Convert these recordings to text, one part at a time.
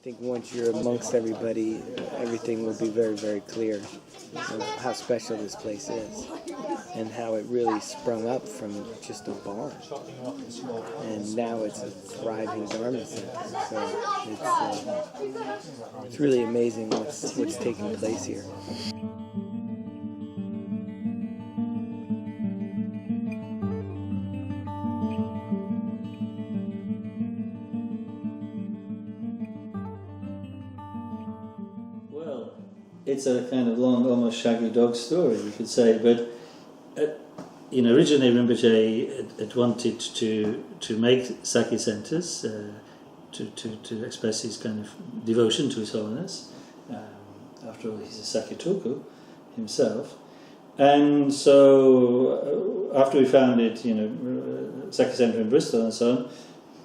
think once you're amongst everybody, everything will be very, very clear of how special this place is and how it really sprung up from just a barn. And now it's a thriving Dharma center. So it's really amazing what's taking place here. It's a kind of long, almost shaggy dog story, you could say. But originally Rinpoche had wanted to make Sakya centres to express his kind of devotion to His Holiness. After all, he's a Sakya Tulku himself, and so after we founded, Sakya Centre in Bristol and so on,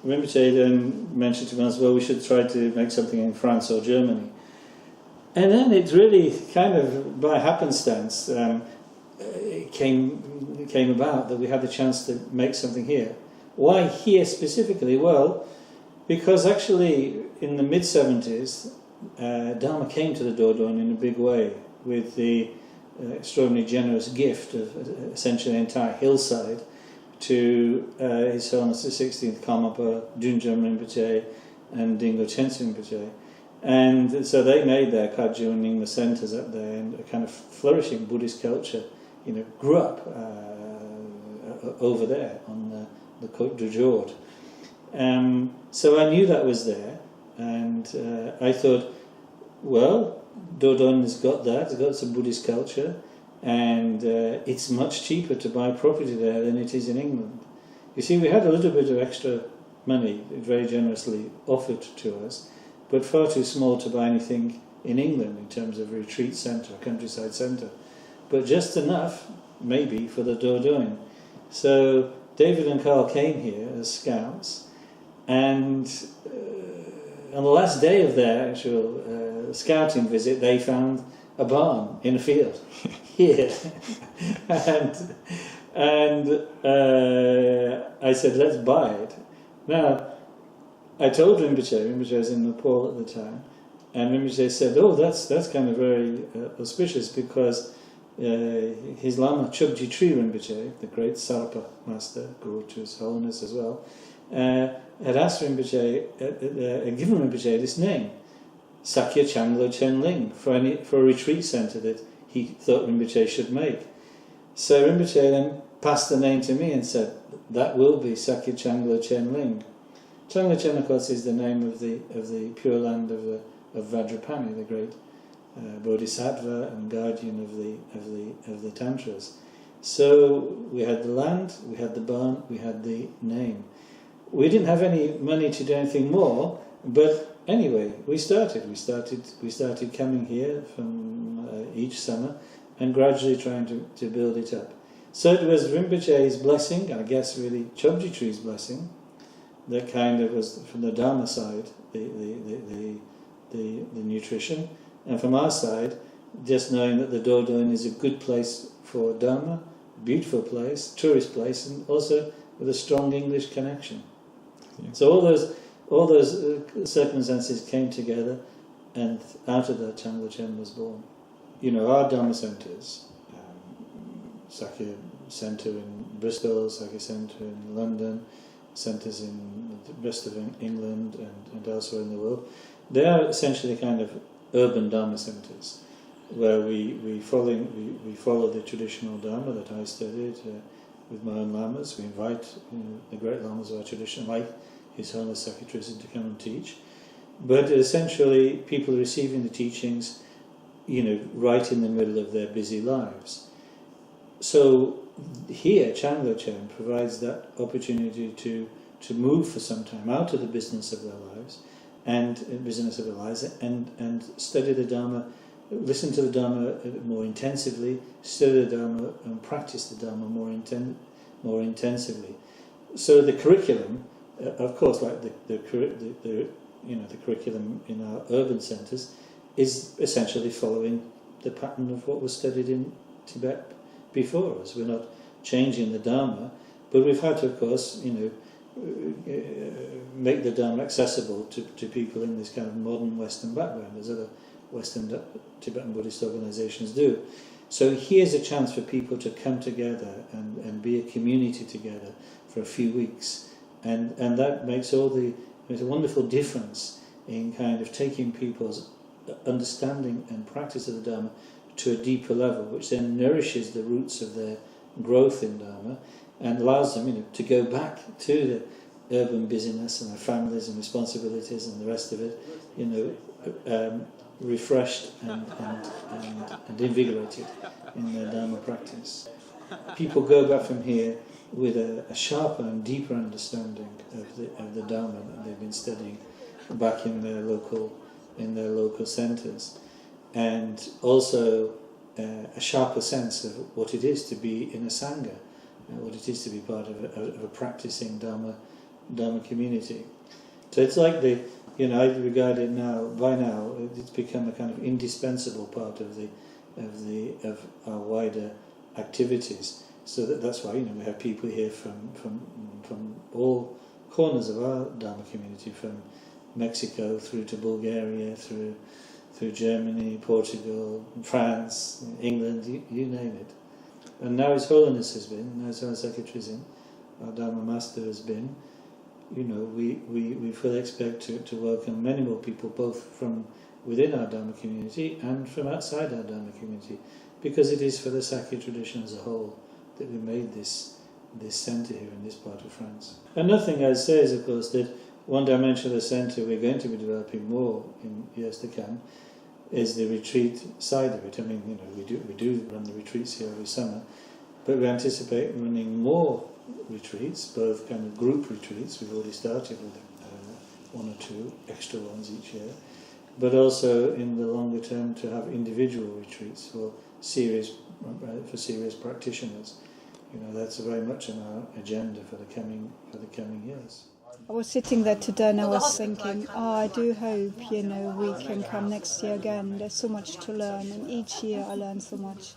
Rinpoche then mentioned to us, well, we should try to make something in France or Germany. And then it really kind of by happenstance it came about that we had the chance to make something here. Why here specifically? Well, because actually in the mid-70s Dharma came to the Dordogne in a big way with the extraordinarily generous gift of essentially an entire hillside to His Holiness the 16th Karmapa, Dunjam Rinpoche and Dingo Chensen Rinpoche. And so they made their Kagyu and Nyingma centres up there, and a kind of flourishing Buddhist culture, grew up over there on the Côte du Jord. So I knew that was there, and I thought, well, Dordogne has got that, it's got some Buddhist culture, and it's much cheaper to buy property there than it is in England. You see, we had a little bit of extra money very generously offered to us, but far too small to buy anything in England in terms of a retreat centre, a countryside centre. But just enough, maybe, for the Dordogne. So David and Carl came here as scouts, and on the last day of their actual scouting visit, they found a barn in a field here. and I said, let's buy it. Now, I told Rinpoche was in Nepal at the time, and Rinpoche said, oh, that's kind of very auspicious, because his Lama Chögyam Rinpoche, the great Sarpa master, guru to His Holiness as well, had asked Rinpoche, given Rinpoche this name, Sakya Changlochen Ling, for a retreat centre that he thought Rinpoche should make. So Rinpoche then passed the name to me and said, that will be Sakya Changlochen Ling. Changlochen, of course, is the name of the Pure Land of Vajrapani, the great bodhisattva and guardian of the tantras. So we had the land, we had the barn, we had the name. We didn't have any money to do anything more, but anyway, we started coming here from each summer and gradually trying to build it up. So it was Rinpoche's blessing, I guess really Chögyam's blessing, that kind of was from the Dharma side, the nutrition, and from our side, just knowing that the Dordogne is a good place for Dharma, beautiful place, tourist place, and also with a strong English connection. Yeah. So all those circumstances came together, and out of that Changlochen was born. Our Dharma centres, Sakya Centre in Bristol, Sakya Centre in London, centres in the rest of England and elsewhere in the world, they are essentially kind of urban Dharma centres where we follow the traditional Dharma that I studied with my own lamas. We invite the great lamas of our tradition, like His Holiness Sakya Trizin, to come and teach. But essentially, people receiving the teachings, right in the middle of their busy lives. So here, Changlochen provides that opportunity to move for some time out of the business of their lives and study the Dharma, listen to the Dharma more intensively, study the Dharma and practice the Dharma more intensively. So the curriculum, of course, like the curriculum in our urban centres, is essentially following the pattern of what was studied in Tibet before us. We're not changing the Dharma, but we've had to, of course, make the Dharma accessible to people in this kind of modern Western background, as other Western Tibetan Buddhist organizations do. So here's a chance for people to come together and be a community together for a few weeks, and that makes there's a wonderful difference in kind of taking people's understanding and practice of the Dharma to a deeper level, which then nourishes the roots of their growth in Dharma and allows them, to go back to the urban busyness and their families and responsibilities and the rest of it, refreshed and invigorated in their Dharma practice. People go back from here with a sharper and deeper understanding of the Dharma that they've been studying back in their local centres, and also a sharper sense of what it is to be in a Sangha, what it is to be part of a practicing Dharma community. So it's like I regard it by now it's become a kind of indispensable part of our wider activities. So that's why we have people here from all corners of our Dharma community, from Mexico through to Bulgaria, through Germany, Portugal, France, England, you name it. And now His Holiness has been, as our secretary's in, our Dharma Master has been, we fully expect to welcome many more people, both from within our Dharma community and from outside our Dharma community, because it is for the Sakya tradition as a whole that we made this centre here in this part of France. Another thing I'd say is, of course, that one dimension of the centre we're going to be developing more in years to come is the retreat side of it. I mean, we do run the retreats here every summer, but we anticipate running more retreats, both kind of group retreats. We've already started with one or two extra ones each year, but also in the longer term to have individual retreats for serious practitioners. That's very much on our agenda for the coming years. I was sitting there today and I was thinking, I do hope, we can come next year again. There's so much to learn, and each year I learn so much.